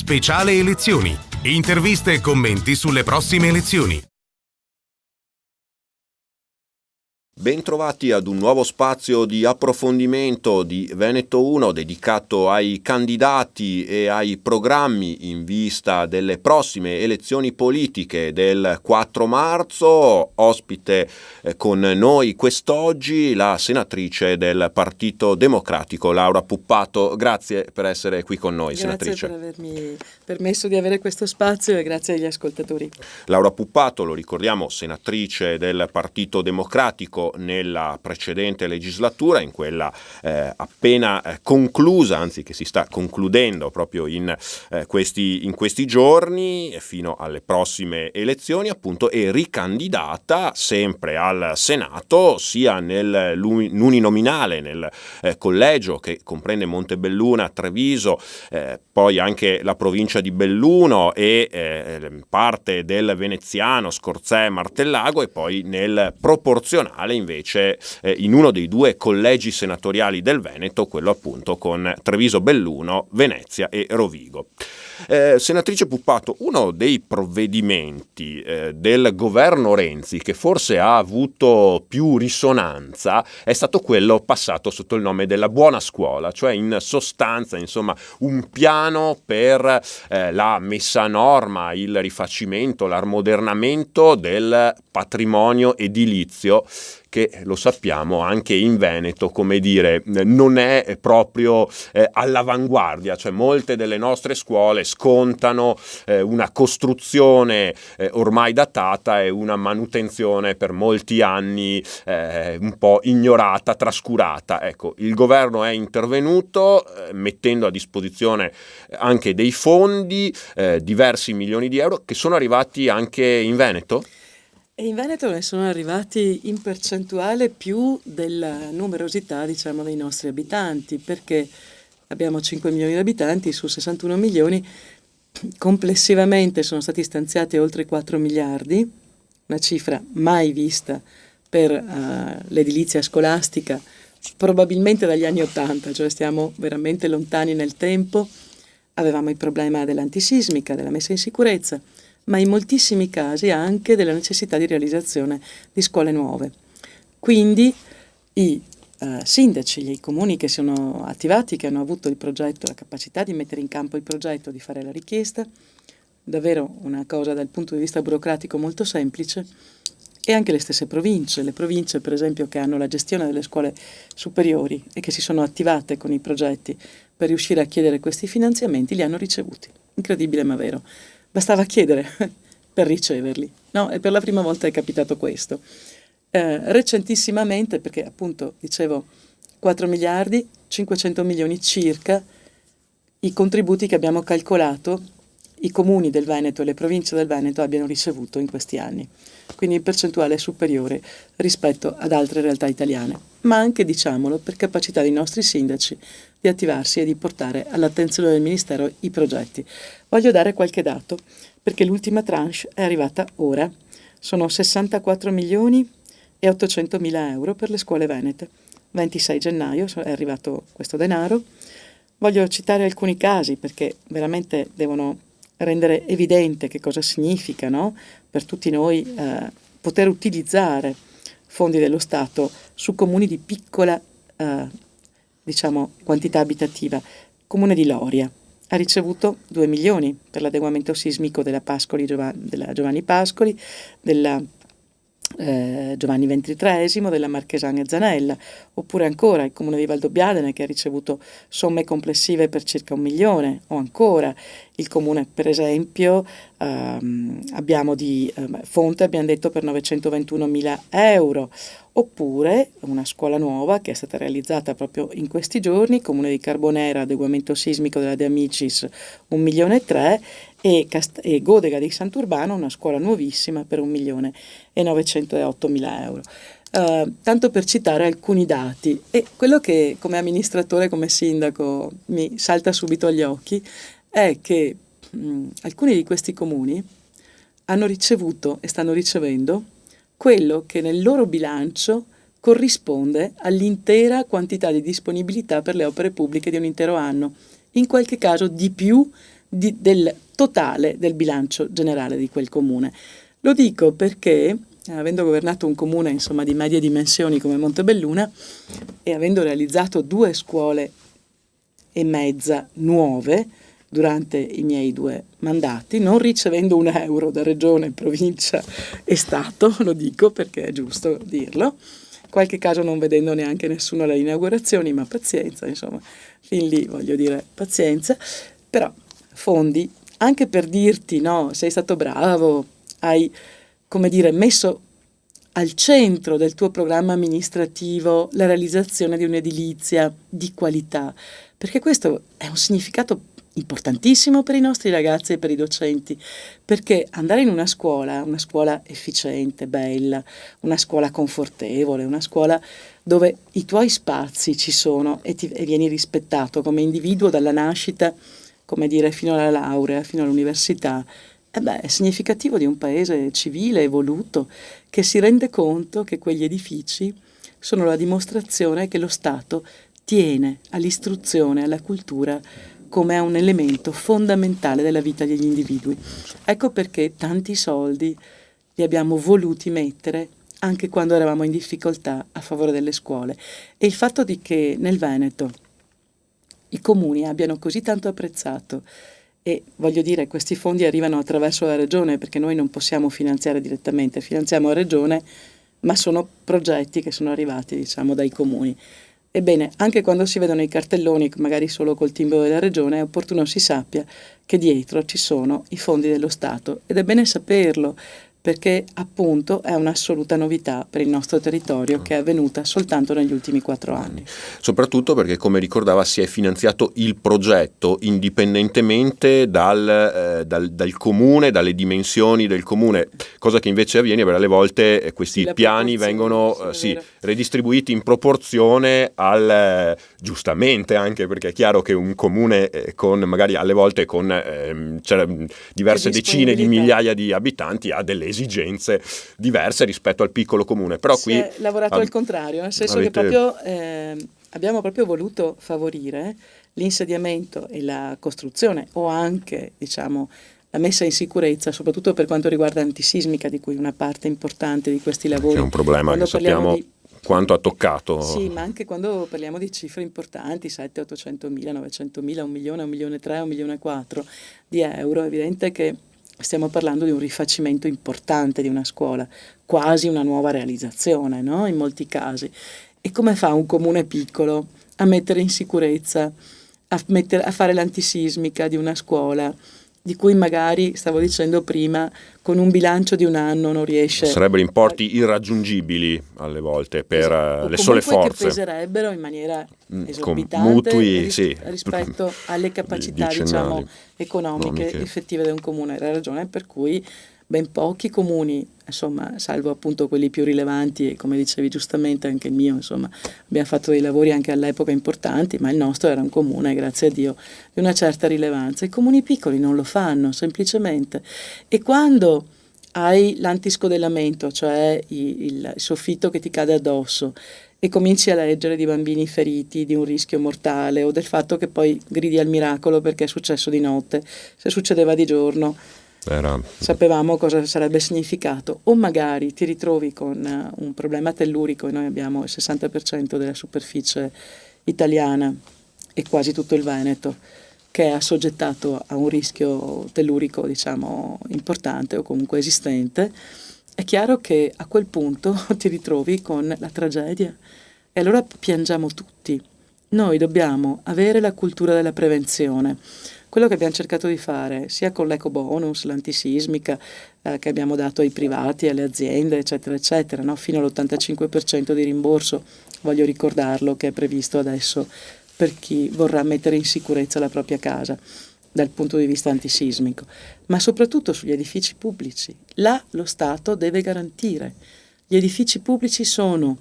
Speciale elezioni. Interviste e commenti sulle prossime elezioni. Bentrovati ad un nuovo spazio di approfondimento di Veneto 1 dedicato ai candidati e ai programmi in vista delle prossime elezioni politiche del 4 marzo. Ospite con noi quest'oggi la senatrice del Partito Democratico, Laura Puppato. Grazie per essere qui con noi, senatrice. Grazie per avermi permesso di avere questo spazio e grazie agli ascoltatori. Laura Puppato, lo ricordiamo, senatrice del Partito Democratico nella precedente legislatura, in quella appena conclusa, anzi che si sta concludendo proprio in questi giorni fino alle prossime elezioni, appunto, è ricandidata sempre al Senato, sia nell'uninominale nel collegio che comprende Montebelluna, Treviso, poi anche la provincia di Belluno e parte del Veneziano, Scorzè, Martellago, e poi nel proporzionale invece in uno dei due collegi senatoriali del Veneto, quello appunto con Treviso, Belluno, Venezia e Rovigo. Senatrice Puppato, uno dei provvedimenti del governo Renzi che forse ha avuto più risonanza è stato quello passato sotto il nome della buona scuola, cioè in sostanza, insomma, un piano per la messa a norma, il rifacimento, l'ammodernamento del patrimonio edilizio che, lo sappiamo, anche in Veneto, come dire, non è proprio all'avanguardia, cioè molte delle nostre scuole scontano una costruzione ormai datata e una manutenzione per molti anni un po' ignorata, trascurata. Ecco, il governo è intervenuto mettendo a disposizione anche dei fondi, diversi milioni di euro, che sono arrivati anche in Veneto? E in Veneto ne sono arrivati in percentuale più della numerosità, diciamo, dei nostri abitanti, perché abbiamo 5 milioni di abitanti su 61 milioni, complessivamente sono stati stanziati oltre 4 miliardi, una cifra mai vista per l'edilizia scolastica, probabilmente dagli anni 80, cioè stiamo veramente lontani nel tempo. Avevamo il problema dell'antisismica, della messa in sicurezza, ma in moltissimi casi anche della necessità di realizzazione di scuole nuove. Quindi i sindaci, i comuni che sono attivati, che hanno avuto il progetto, la capacità di mettere in campo il progetto, di fare la richiesta, davvero una cosa dal punto di vista burocratico molto semplice, e anche le stesse province, le province per esempio che hanno la gestione delle scuole superiori e che si sono attivate con i progetti per riuscire a chiedere questi finanziamenti, li hanno ricevuti. Incredibile ma vero. Bastava chiedere per riceverli, no? E per la prima volta è capitato questo. Recentissimamente, perché appunto dicevo 4 miliardi, 500 milioni circa, i contributi che abbiamo calcolato i comuni del Veneto e le province del Veneto abbiano ricevuto in questi anni. Quindi in percentuale superiore rispetto ad altre realtà italiane, ma anche, diciamolo, per capacità dei nostri sindaci di attivarsi e di portare all'attenzione del Ministero i progetti. Voglio dare qualche dato, perché l'ultima tranche è arrivata ora. Sono 64 milioni e 800 mila euro per le scuole venete. 26 gennaio è arrivato questo denaro. Voglio citare alcuni casi, perché veramente devono rendere evidente che cosa significa, no? Per tutti noi poter utilizzare fondi dello Stato su comuni di piccola quantità abitativa. Comune di Loria ha ricevuto 2 milioni per l'adeguamento sismico della Giovanni Pascoli, della Giovanni XXIII, della Marchesana e Zanella, oppure ancora il comune di Valdobbiadene che ha ricevuto somme complessive per circa 1 milione, o ancora il comune, per esempio, abbiamo di Fonte, abbiamo detto, per 921 mila euro, oppure una scuola nuova che è stata realizzata proprio in questi giorni, comune di Carbonera, adeguamento sismico della De Amicis, 1 milione e 3, e Godega di Sant'Urbano, una scuola nuovissima per 1 milione e 908 mila euro. Tanto per citare alcuni dati, e quello che come amministratore, come sindaco mi salta subito agli occhi è che alcuni di questi comuni hanno ricevuto e stanno ricevendo quello che nel loro bilancio corrisponde all'intera quantità di disponibilità per le opere pubbliche di un intero anno, in qualche caso di più del totale del bilancio generale di quel comune. Lo dico perché, avendo governato un comune insomma di medie dimensioni come Montebelluna e avendo realizzato 2 scuole e mezza nuove durante i miei 2 mandati, non ricevendo un euro da regione, provincia e Stato, lo dico perché è giusto dirlo, in qualche caso non vedendo neanche nessuno alle inaugurazioni, ma pazienza, insomma, fin lì voglio dire pazienza, però fondi, anche per dirti, no, sei stato bravo, hai, come dire, messo al centro del tuo programma amministrativo la realizzazione di un'edilizia di qualità, perché questo è un significato importantissimo per i nostri ragazzi e per i docenti, perché andare in una scuola efficiente, bella, una scuola confortevole, una scuola dove i tuoi spazi ci sono e vieni rispettato come individuo dalla nascita, come dire, fino alla laurea, fino all'università, è significativo di un paese civile, evoluto, che si rende conto che quegli edifici sono la dimostrazione che lo Stato tiene all'istruzione, alla cultura come a un elemento fondamentale della vita degli individui. Ecco perché tanti soldi li abbiamo voluti mettere anche quando eravamo in difficoltà a favore delle scuole. E il fatto di che nel Veneto i comuni abbiano così tanto apprezzato, e voglio dire, questi fondi arrivano attraverso la regione, perché noi non possiamo finanziare direttamente, finanziamo la regione, ma sono progetti che sono arrivati, diciamo, dai comuni. Ebbene, anche quando si vedono i cartelloni, magari solo col timbro della regione, è opportuno si sappia che dietro ci sono i fondi dello Stato, ed è bene saperlo, perché appunto è un'assoluta novità per il nostro territorio che è avvenuta soltanto negli ultimi 4 anni. Soprattutto perché, come ricordava, si è finanziato il progetto indipendentemente dal comune, dalle dimensioni del comune, cosa che invece avviene per alle volte questi piani vengono redistribuiti in proporzione al, giustamente, anche perché è chiaro che un comune con magari alle volte con diverse decine di migliaia di abitanti ha delle esigenze diverse rispetto al piccolo comune, però qui si è lavorato al contrario, nel senso che proprio abbiamo proprio voluto favorire l'insediamento e la costruzione, o anche, diciamo, la messa in sicurezza, soprattutto per quanto riguarda l'antisismica, di cui una parte importante di questi lavori. C'è un problema che sappiamo quanto ha toccato. Sì, ma anche quando parliamo di cifre importanti, 700-800 mila, 900 mila, 1 milione, 1 milione e 3, 1 milione e 4 di euro, è evidente che stiamo parlando di un rifacimento importante di una scuola, quasi una nuova realizzazione, no? In molti casi. E come fa un comune piccolo a mettere in sicurezza, a fare l'antisismica di una scuola, di cui magari, stavo dicendo prima, con un bilancio di un anno non riesce... Sarebbero importi irraggiungibili alle volte per le sole forze. Che peserebbero in maniera esorbitante mutui, rispetto alle capacità, diciamo, economiche effettive di un comune. Era ragione per cui ben pochi comuni, insomma, salvo appunto quelli più rilevanti, e come dicevi giustamente anche il mio, insomma, abbiamo fatto dei lavori anche all'epoca importanti, ma il nostro era un comune, grazie a Dio, di una certa rilevanza. I comuni piccoli non lo fanno, semplicemente. E quando hai l'antiscodellamento, cioè il soffitto che ti cade addosso, e cominci a leggere di bambini feriti, di un rischio mortale, o del fatto che poi gridi al miracolo perché è successo di notte, se succedeva di giorno, sapevamo cosa sarebbe significato. O magari ti ritrovi con un problema tellurico, e noi abbiamo il 60% della superficie italiana e quasi tutto il Veneto che è assoggettato a un rischio tellurico, diciamo, importante o comunque esistente. È chiaro che a quel punto ti ritrovi con la tragedia, e allora piangiamo tutti. Noi dobbiamo avere la cultura della prevenzione. Quello che abbiamo cercato di fare, sia con l'ecobonus, l'antisismica, che abbiamo dato ai privati, alle aziende, eccetera, eccetera, no? Fino all'85% di rimborso, voglio ricordarlo, che è previsto adesso per chi vorrà mettere in sicurezza la propria casa dal punto di vista antisismico, ma soprattutto sugli edifici pubblici. Là lo Stato deve garantire. Gli edifici pubblici sono,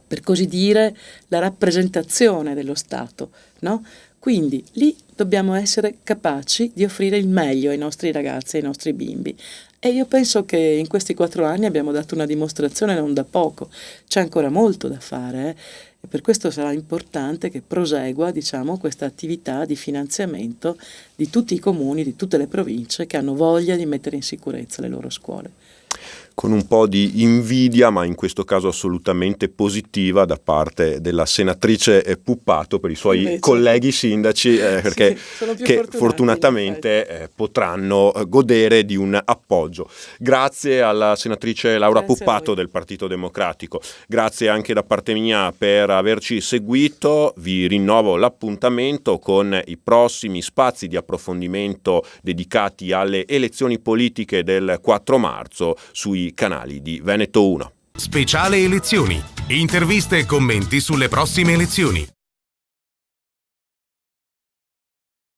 per così dire, la rappresentazione dello Stato, no? Quindi lì dobbiamo essere capaci di offrire il meglio ai nostri ragazzi, ai nostri bimbi. E io penso che in questi 4 anni abbiamo dato una dimostrazione non da poco. C'è ancora molto da fare, Per questo sarà importante che prosegua, questa attività di finanziamento di tutti i comuni, di tutte le province che hanno voglia di mettere in sicurezza le loro scuole. Con un po' di invidia, ma in questo caso assolutamente positiva, da parte della senatrice Puppato per i suoi Invece, colleghi sindaci, perché sì, sono più che fortunati, fortunatamente potranno godere di un appoggio. Grazie alla senatrice Laura Grazie a Puppato voi. del Partito Democratico. Grazie anche da parte mia per averci seguito. Vi rinnovo l'appuntamento con i prossimi spazi di approfondimento dedicati alle elezioni politiche del 4 marzo sui canali di Veneto 1. Speciale elezioni. Interviste e commenti sulle prossime elezioni.